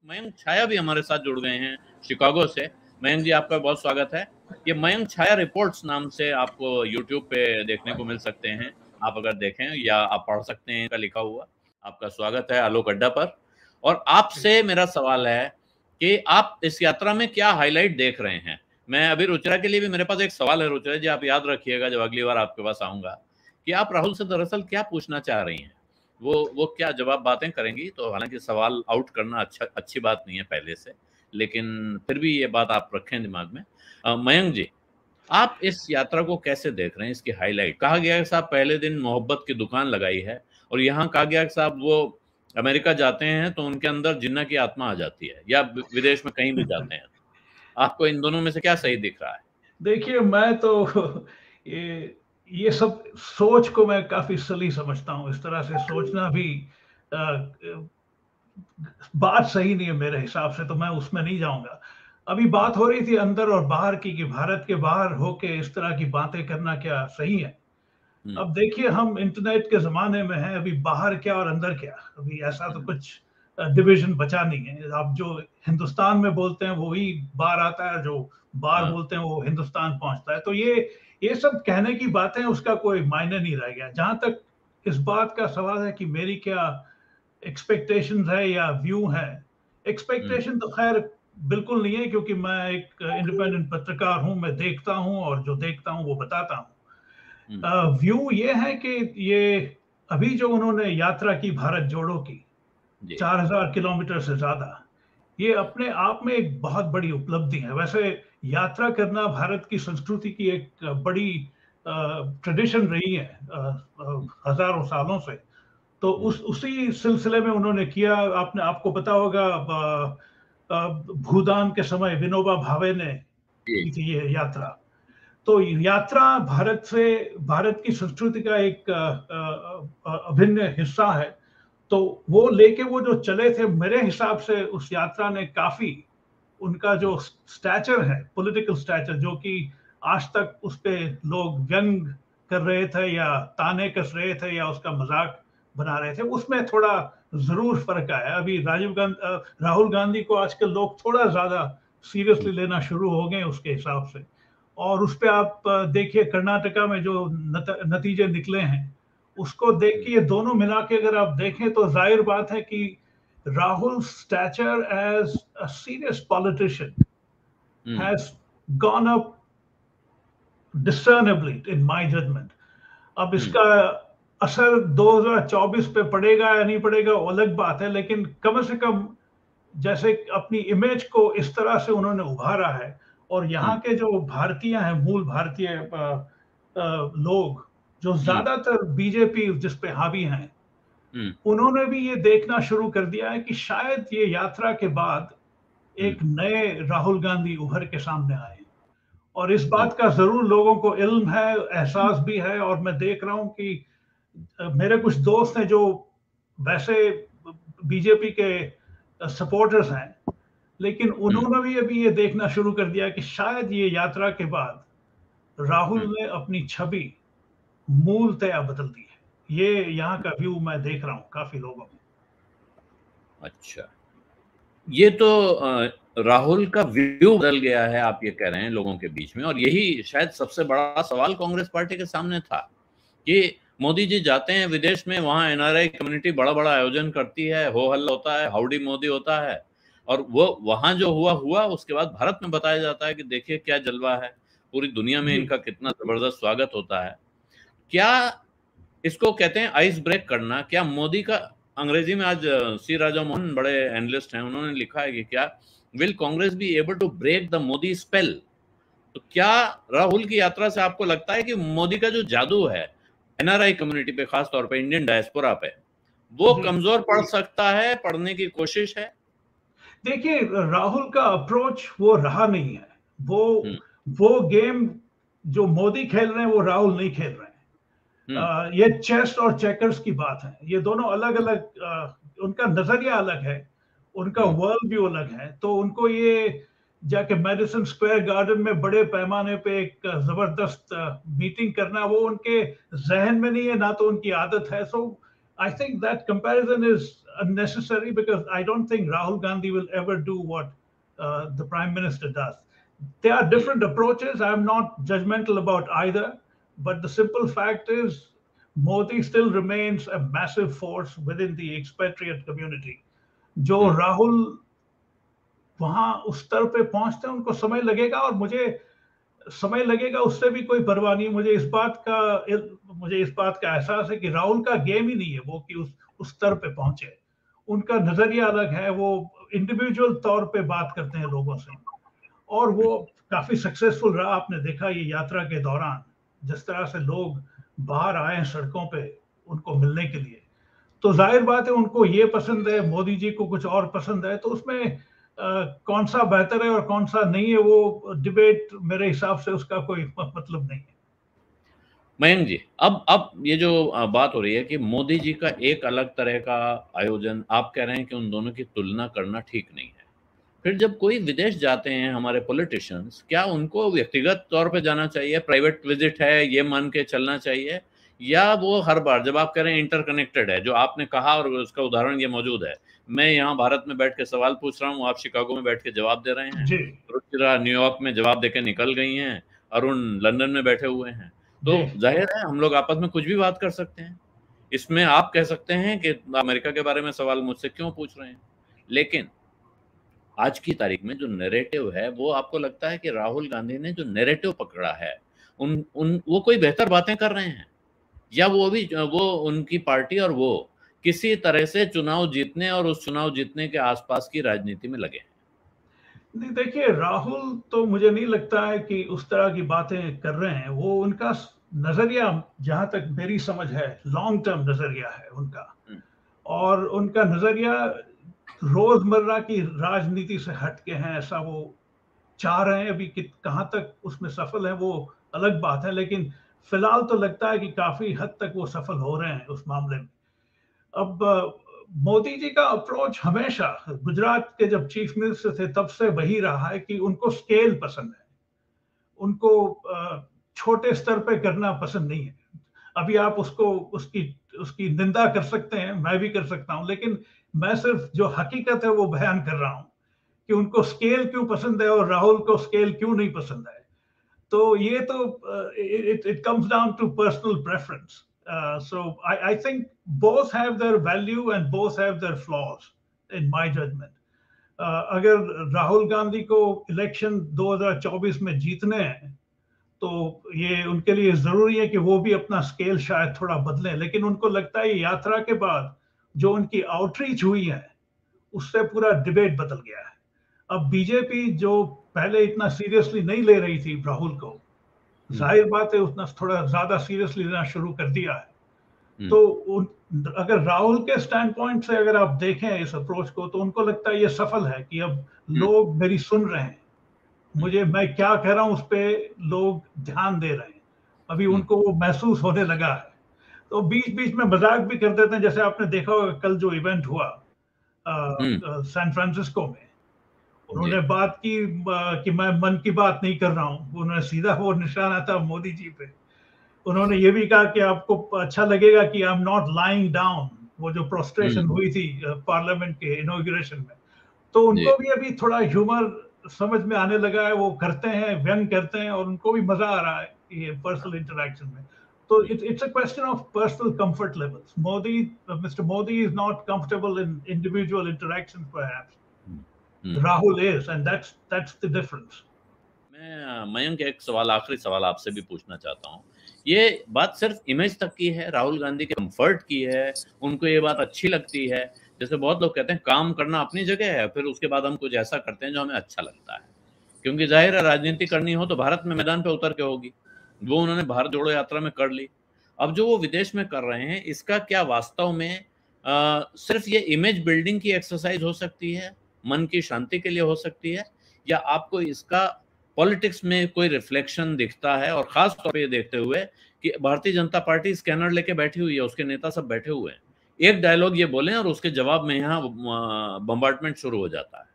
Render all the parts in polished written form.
मयंक छाया भी हमारे साथ जुड़ गए हैं शिकागो से। मयंक जी, आपका बहुत स्वागत है। ये मयंक छाया रिपोर्ट्स नाम से आपको यूट्यूब पे देखने को मिल सकते हैं, आप अगर देखें या आप पढ़ सकते हैं का लिखा हुआ। आपका स्वागत है आलोक अड्डा पर। और आपसे मेरा सवाल है कि आप इस यात्रा में क्या हाईलाइट देख रहे हैं। मैं अभी रुचिरा के लिए भी मेरे पास एक सवाल है। रुचिरा जी, आप याद रखिएगा जब अगली बार आपके पास आऊंगा कि आप राहुल से दरअसल क्या पूछना चाह रही हैं। वो क्या जवाब बातें करेंगी, तो हालांकि सवाल आउट करना अच्छी बात नहीं है पहले से, लेकिन फिर भी ये बात आप रखें दिमाग में। मयंक जी, आप इस यात्रा को कैसे देख रहे हैं? इसकी हाईलाइट कहा गया है साहब पहले दिन मोहब्बत की दुकान लगाई है, और यहाँ कहा गया कि साहब वो अमेरिका जाते हैं तो उनके अंदर जिन्ना की आत्मा आ जाती है, या विदेश में कहीं भी जाते हैं। आपको इन दोनों में से क्या सही दिख रहा है? देखिए, मैं तो ये सब सोच को मैं काफी सली समझता हूँ। इस तरह से सोचना भी बात सही नहीं है मेरे हिसाब से, तो मैं उसमें नहीं जाऊंगा। अभी बात हो रही थी अंदर और बाहर की, कि भारत के बाहर होके इस तरह की बातें करना क्या सही है। अब देखिए, हम इंटरनेट के जमाने में हैं, अभी बाहर क्या और अंदर क्या, अभी ऐसा तो कुछ डिवीजन बचा नहीं है। आप जो हिंदुस्तान में बोलते हैं वो ही बाहर आता है, जो बाहर बोलते हैं वो हिंदुस्तान पहुंचता है। तो ये सब कहने की बातें, उसका कोई मायने नहीं रह गया। जहां तक इस बात का सवाल है कि मेरी क्या एक्सपेक्टेशंस है या व्यू है, एक्सपेक्टेशन तो खैर बिल्कुल नहीं है, क्योंकि मैं एक इंडिपेंडेंट पत्रकार हूं। मैं देखता हूं और जो देखता हूं वो बताता हूं। व्यू ये है कि ये अभी जो उन्होंने यात्रा की भारत जोड़ो की, 4000 किलोमीटर से ज्यादा, ये अपने आप में एक बहुत बड़ी उपलब्धि है। वैसे यात्रा करना भारत की संस्कृति की एक बड़ी ट्रेडिशन रही है हजारों सालों से। तो उसी सिलसिले में उन्होंने किया। आपको पता होगा, भूदान के समय विनोबा भावे ने की थी ये यात्रा। तो यात्रा भारत की संस्कृति का एक अभिन्न हिस्सा है। तो वो लेके वो जो चले थे, मेरे हिसाब से उस यात्रा ने काफी, उनका जो स्टैचर है, पॉलिटिकल स्टैचर, जो कि आज तक उस पे लोग व्यंग कर रहे थे या ताने कस रहे थे या उसका मजाक बना रहे थे, उसमें थोड़ा जरूर फर्क आया। अभी राहुल गांधी को आजकल लोग थोड़ा ज्यादा सीरियसली लेना शुरू हो गए उसके हिसाब से। और उस पे आप देखिए, कर्नाटका में जो नतीजे निकले हैं, उसको देख के ये दोनों मिला के अगर आप देखें, तो जाहिर बात है कि Rahul's stature as a serious politician has gone up discernibly, in my judgment. अब इसका असर 2024 पे पड़ेगा या नहीं पड़ेगा वो अलग बात है, लेकिन कम से कम जैसे अपनी इमेज को इस तरह से उन्होंने उभारा है, और यहाँ के जो भारतीय हैं, मूल भारतीय लोग जो ज्यादातर बीजेपी जिस पे हावी हैं, उन्होंने भी ये देखना शुरू कर दिया है कि शायद ये यात्रा के बाद एक नए राहुल गांधी उभर के सामने आए। और इस बात का जरूर लोगों को इल्म है, एहसास भी है। और मैं देख रहा हूं कि मेरे कुछ दोस्त हैं जो वैसे बीजेपी के सपोर्टर्स हैं, लेकिन उन्होंने भी अभी ये देखना शुरू कर दिया कि शायद ये यात्रा के बाद राहुल ने अपनी छवि मूलतया बदल दी है। ये यहाँ का व्यू मैं देख रहा हूँ काफी लोगों में। अच्छा, ये तो राहुल का व्यू बदल गया है, आप ये कह रहे हैं लोगों के बीच में। और यही शायद सबसे बड़ा सवाल कांग्रेस पार्टी के सामने था कि मोदी जी जाते हैं विदेश में, वहां एनआरआई कम्युनिटी बड़ा बड़ा आयोजन करती है, हो हल्ला होता है, हाउडी मोदी होता है, और वो वहां जो हुआ उसके बाद भारत में बताया जाता है कि देखिए क्या जलवा है, पूरी दुनिया में इनका कितना जबरदस्त स्वागत होता है। क्या इसको कहते हैं आइस ब्रेक करना? क्या मोदी का, अंग्रेजी में आज सी राजा मोहन बड़े एनालिस्ट हैं, उन्होंने लिखा है कि क्या will Congress be able to break the Modi spell? तो क्या राहुल की यात्रा से आपको लगता है कि मोदी का जो जादू है एनआरआई कम्युनिटी पे, खास तौर पे इंडियन डायस्पोरा पे, वो कमजोर पड़ सकता है, पड़ने की कोशिश है? देखिए, राहुल का अप्रोच वो रहा नहीं है। वो गेम जो मोदी खेल रहे हैं वो राहुल नहीं खेल रहे हैं। ये चेस और चेकर्स की बात है। ये दोनों अलग अलग, उनका नजरिया अलग है, उनका वर्ल्ड व्यू अलग है। तो उनको ये जाके मेडिसन स्क्वायर गार्डन में बड़े पैमाने पे एक जबरदस्त मीटिंग करना, वो उनके जहन में नहीं है, ना तो उनकी आदत है। So I think that comparison is unnecessary because I don't think Rahul Gandhi will ever do what the Prime Minister does. There are different approaches. I'm not judgmental about either, but the simple fact is Modi still remains a massive force within the expatriate community. जो राहुल वहां उस स्तर पे पहुंचते हैं उनको समय लगेगा, और मुझे समय लगेगा उससे भी कोई परवाह नहीं। मुझे इस बात का एहसास है कि राहुल का गेम ही नहीं है वो कि उस स्तर पे पहुंचे। उनका नजरिया अलग है, वो इंडिविजुअल तौर पे बात करते हैं लोगों से, और वो काफी सक्सेसफुल रहा। आपने देखा ये यात्रा के दौरान जिस तरह से लोग बाहर आए सड़कों पे उनको मिलने के लिए, तो जाहिर बात है उनको ये पसंद है, मोदी जी को कुछ और पसंद है, तो उसमें कौन सा बेहतर है और कौन सा नहीं है वो डिबेट मेरे हिसाब से उसका कोई मतलब नहीं है। मयंक जी, अब ये जो बात हो रही है कि मोदी जी का एक अलग तरह का आयोजन, आप कह रहे हैं कि उन दोनों की तुलना करना ठीक नहीं है। फिर जब कोई विदेश जाते हैं हमारे पॉलिटिशियंस, क्या उनको व्यक्तिगत तौर पे जाना चाहिए, प्राइवेट विजिट है ये मान के चलना चाहिए, या वो हर बार जब आप कह रहे हैं इंटरकनेक्टेड है, जो आपने कहा और उसका उदाहरण ये मौजूद है, मैं यहाँ भारत में बैठ के सवाल पूछ रहा हूँ, आप शिकागो में बैठ के जवाब दे रहे हैं, रुचिरा न्यूयॉर्क में जवाब देके निकल गई हैं, अरुण लंदन में बैठे हुए हैं, तो जाहिर है हम लोग आपस में कुछ भी बात कर सकते हैं। इसमें आप कह सकते हैं कि अमेरिका के बारे में सवाल मुझसे क्यों पूछ रहे हैं, लेकिन आज की तारीख में जो नैरेटिव है वो आपको लगता है कि राहुल गांधी ने जो नैरेटिव पकड़ा है वो कोई बेहतर बातें कर रहे हैं, या वो उनकी पार्टी और वो किसी तरह से चुनाव जीतने और उस चुनाव जीतने के आसपास की राजनीति में लगे हैं? नहीं, देखिए राहुल तो मुझे नहीं लगता है कि उस तरह की बातें कर रहे हैं। वो उनका नजरिया, जहां तक मेरी समझ है, लॉन्ग टर्म नजरिया है उनका, और उनका नजरिया रोजमर्रा की राजनीति से हटके हैं, ऐसा वो चाह रहे हैं। अभी कहां तक उसमें सफल है वो अलग बात है, लेकिन फिलहाल तो लगता है कि काफी हद तक वो सफल हो रहे हैं उस मामले में। अब मोदी जी का अप्रोच हमेशा गुजरात के जब चीफ मिनिस्टर थे तब से वही रहा है कि उनको स्केल पसंद है, उनको छोटे स्तर पे करना पसंद नहीं है। अभी आप उसकी निंदा कर सकते हैं, मैं भी कर सकता हूं, लेकिन मैं सिर्फ जो हकीकत है वो बयान कर रहा हूं कि उनको स्केल क्यों पसंद है और राहुल को स्केल क्यों नहीं पसंद है। तो ये तो it comes down to personal preference. So I think both have their value and both have their flaws in my judgment. अगर राहुल गांधी को इलेक्शन 2024 में जीतने हैं तो ये उनके लिए जरूरी है कि वो भी अपना स्केल शायद थोड़ा बदलें, लेकिन उनको लगता है यात्रा के बाद जो उनकी आउटरीच हुई है उससे पूरा डिबेट बदल गया है। अब बीजेपी जो पहले इतना सीरियसली नहीं ले रही थी राहुल को, जाहिर बात है उतना थोड़ा ज्यादा सीरियसली लेना शुरू कर दिया है। तो अगर राहुल के स्टैंड पॉइंट से अगर आप देखें इस अप्रोच को, तो उनको लगता है ये सफल है कि अब लोग मेरी सुन रहे हैं, मैं क्या कह रहा हूं उस पर लोग ध्यान दे रहे हैं, अभी उनको वो महसूस होने लगा है। तो बीच बीच में मजाक भी कर देते हैं, जैसे आपने देखा होगा कल जो इवेंट हुआ सैन फ्रांसिस्को में, उन्होंने बात की कि मैं मन की बात नहीं कर रहा हूं, उन्होंने सीधा वो निशाना था मोदी जी पे। उन्होंने ये भी कहा कि आपको अच्छा लगेगा कि I am not lying down, वो जो प्रोस्ट्रेशन हुई थी पार्लियामेंट के इनॉग्रेशन में, तो उनको भी अभी थोड़ा ह्यूमर समझ में आने लगा है, वो करते हैं, व्यंग करते हैं, और उनको भी मजा आ रहा है ये पर्सनल इंटरेक्शन में। तो it's a question of personal comfort levels. Mr. Modi is not comfortable in individual interactions perhaps. Rahul is, and that's the difference. मैं मयंक एक सवाल, आखिरी सवाल आपसे भी पूछना चाहता हूँ। ये बात सिर्फ इमेज तक की है, राहुल गांधी के कंफर्ट की है, उनको ये बात अच्छी लगती है? जैसे बहुत लोग कहते हैं काम करना अपनी जगह है, फिर उसके बाद हम कुछ ऐसा करते हैं जो हमें अच्छा लगता है, क्योंकि जाहिर है राजनीति करनी हो तो भारत में मैदान पे उतर के होगी। वो उन्होंने भारत जोड़ो यात्रा में कर ली। अब जो वो विदेश में कर रहे हैं, इसका क्या वास्तव में सिर्फ ये इमेज बिल्डिंग की एक्सरसाइज हो सकती है, मन की शांति के लिए हो सकती है, या आपको इसका पॉलिटिक्स में कोई रिफ्लेक्शन दिखता है? और खास तौर पे ये देखते हुए कि भारतीय जनता पार्टी स्कैनर लेके बैठी हुई है, उसके नेता सब बैठे हुए हैं, एक डायलॉग ये बोले और उसके जवाब में यहाँ बम्बार्टमेंट शुरू हो जाता है।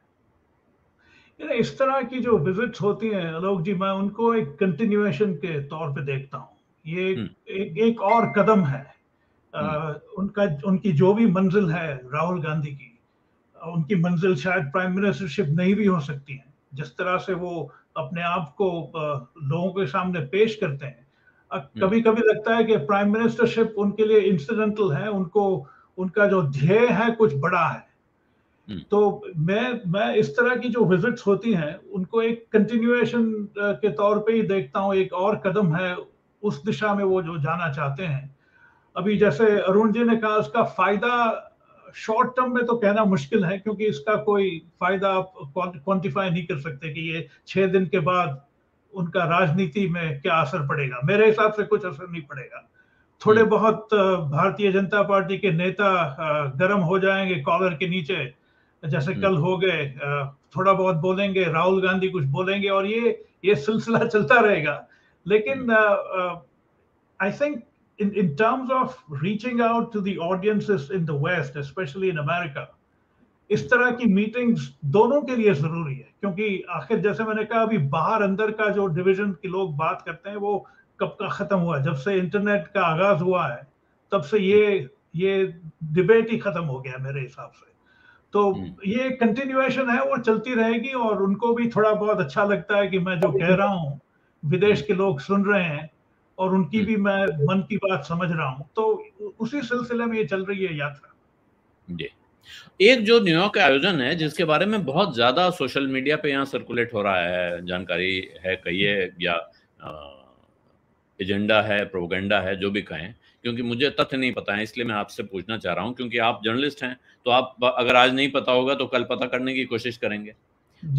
इस तरह की जो विजिट्स होती हैं आलोक जी, मैं उनको एक कंटिन्यूएशन के तौर पे देखता हूँ। ये एक और कदम है उनकी जो भी मंजिल है राहुल गांधी की, उनकी मंजिल शायद प्राइम मिनिस्टरशिप नहीं भी हो सकती है। जिस तरह से वो अपने आप को लोगों के सामने पेश करते हैं, कभी कभी लगता है कि प्राइम मिनिस्टरशिप उनके लिए इंसिडेंटल है, उनको उनका जो ध्येय है कुछ बड़ा है। तो मैं इस तरह की जो विजिट्स होती हैं उनको एक कंटिन्यूएशन के तौर पे ही देखता हूँ, एक और कदम है उस दिशा में वो जो जाना चाहते हैं। अभी जैसे अरुण जी ने कहा, उसका फायदा शॉर्ट टर्म में तो कहना मुश्किल है, क्योंकि इसका कोई फायदा आप क्वांटिफाई नहीं कर सकते कि ये 6 दिन के बाद उनका राजनीति में क्या असर पड़ेगा। मेरे हिसाब से कुछ असर नहीं पड़ेगा। थोड़े बहुत भारतीय जनता पार्टी के नेता गर्म हो जाएंगे कॉलर के नीचे, जैसे कल हो गए, थोड़ा बहुत बोलेंगे, राहुल गांधी कुछ बोलेंगे, और ये सिलसिला चलता रहेगा। लेकिन I think in terms of reaching out to the audiences in the West, especially in America, इस तरह की मीटिंग्स दोनों के लिए जरूरी है, क्योंकि आखिर जैसे मैंने कहा, अभी बाहर अंदर का जो डिवीजन के लोग बात करते हैं वो कब का खत्म हुआ। जब से इंटरनेट का आगाज हुआ है तब से ये डिबेट ही खत्म हो गया मेरे हिसाब से। तो ये कंटिन्यूएशन है, वो चलती रहेगी, और उनको भी थोड़ा बहुत अच्छा लगता है कि मैं जो कह रहा हूँ विदेश के लोग सुन रहे हैं, और उनकी भी मैं मन की बात समझ रहा हूँ। तो उसी सिलसिले में ये चल रही है यात्रा। जी, एक जो न्यूयॉर्क का आयोजन है जिसके बारे में बहुत ज्यादा सोशल मीडिया पे यहाँ सर्कुलेट हो रहा है, जानकारी है कहिए या एजेंडा है, प्रोपेगेंडा है, जो भी कहें, क्योंकि मुझे तथ्य नहीं पता है, इसलिए मैं आपसे पूछना चाह रहा हूँ, क्योंकि आप जर्नलिस्ट हैं, तो आप अगर आज नहीं पता होगा तो कल पता करने की कोशिश करेंगे।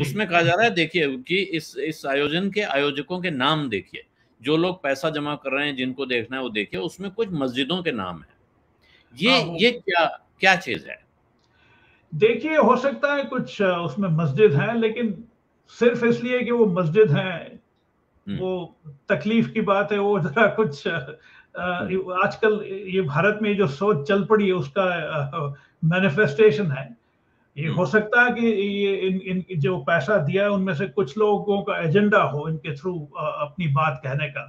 उसमें कहा जा रहा है, देखिए कि इस आयोजन के आयोजकों के नाम देखिए, जो लोग पैसा जमा कर रहे हैं, जिनको देखना है वो देखिए, उसमें कुछ मस्जिदों के नाम है। ये क्या चीज है? देखिए, हो सकता है कुछ उसमें मस्जिद है, लेकिन सिर्फ इसलिए कि वो मस्जिद है, वो तकलीफ की बात है। वो जरा कुछ आजकल ये भारत में जो सोच चल पड़ी है उसका मैनिफेस्टेशन है। ये हो सकता है कि ये इन जो पैसा दिया है उनमें से कुछ लोगों का एजेंडा हो इनके थ्रू अपनी बात कहने का।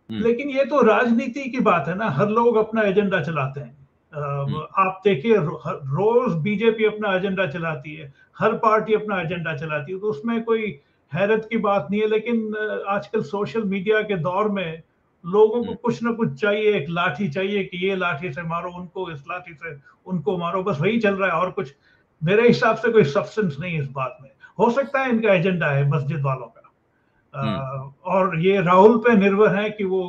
लेकिन ये तो राजनीति की बात है ना, हर लोग अपना एजेंडा चलाते हैं। आप देखिए, रोज बीजेपी अपना एजेंडा चलाती है, हर पार्टी अपना एजेंडा चलाती है, तो उसमें कोई हैरत की बात नहीं है। लेकिन आजकल सोशल मीडिया के दौर में लोगों को कुछ ना कुछ चाहिए, एक लाठी चाहिए कि ये लाठी से मारो उनको, इस लाठी से उनको मारो, बस वही चल रहा है, और कुछ मेरे हिसाब से कोई सब्सटेंस नहीं है इस बात में। हो सकता है इनका एजेंडा है मस्जिद वालों का, और ये राहुल पे निर्भर है कि वो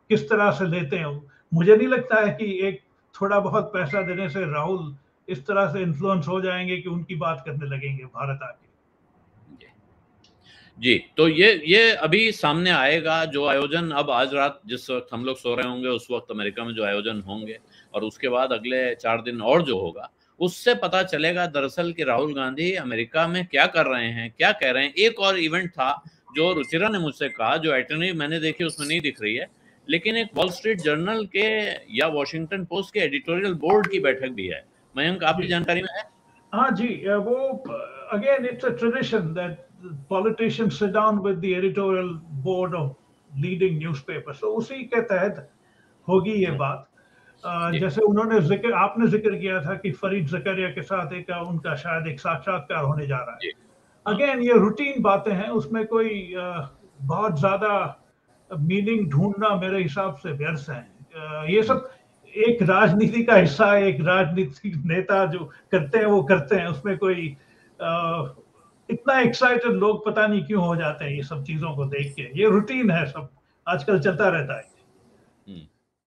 किस तरह से लेते हैं। मुझे नहीं लगता है कि एक थोड़ा बहुत पैसा देने से राहुल इस तरह से इन्फ्लुएंस हो जाएंगे कि उनकी बात करने लगेंगे भारत आके। जी, तो ये अभी सामने आएगा जो आयोजन, अब आज रात जिस वक्त हम लोग सो रहे होंगे उस वक्त अमेरिका में जो आयोजन होंगे, और उसके बाद अगले 4 दिन और जो होगा, उससे पता चलेगा दरअसल कि राहुल गांधी अमेरिका में क्या कर रहे हैं, क्या कह रहे हैं। एक और इवेंट था जो रुचिरा ने मुझसे कहा, जो आइटनरी मैंने देखी उसमें नहीं दिख रही है, लेकिन एक वॉल स्ट्रीट जर्नल के या वॉशिंगटन पोस्ट के एडिटोरियल बोर्ड की बैठक भी है। मयंक, आपकी जानकारी में है? हाँ जी, वो again it's a tradition that politicians sit down with the editorial board of leading newspapers, so उसी के तहत होगी ये बात। जैसे उन्होंने आपने जिक्र किया था कि फरीद ज़करिया के साथ उनका शायद एक साक्षात्कार होने जा रहा है। अगेन ये रूटीन बातें हैं, उसमें कोई बहुत ज्यादा मीनिंग ढूंढना मेरे हिसाब से व्यर्थ है। ये सब एक राजनीति का हिस्सा है, एक राजनीतिक नेता जो करते हैं वो करते हैं, उसमें कोई इतना एक्साइटेड लोग पता नहीं क्यों हो जाते हैं ये सब चीजों को देख के। ये रूटीन है, सब आजकल चलता रहता है।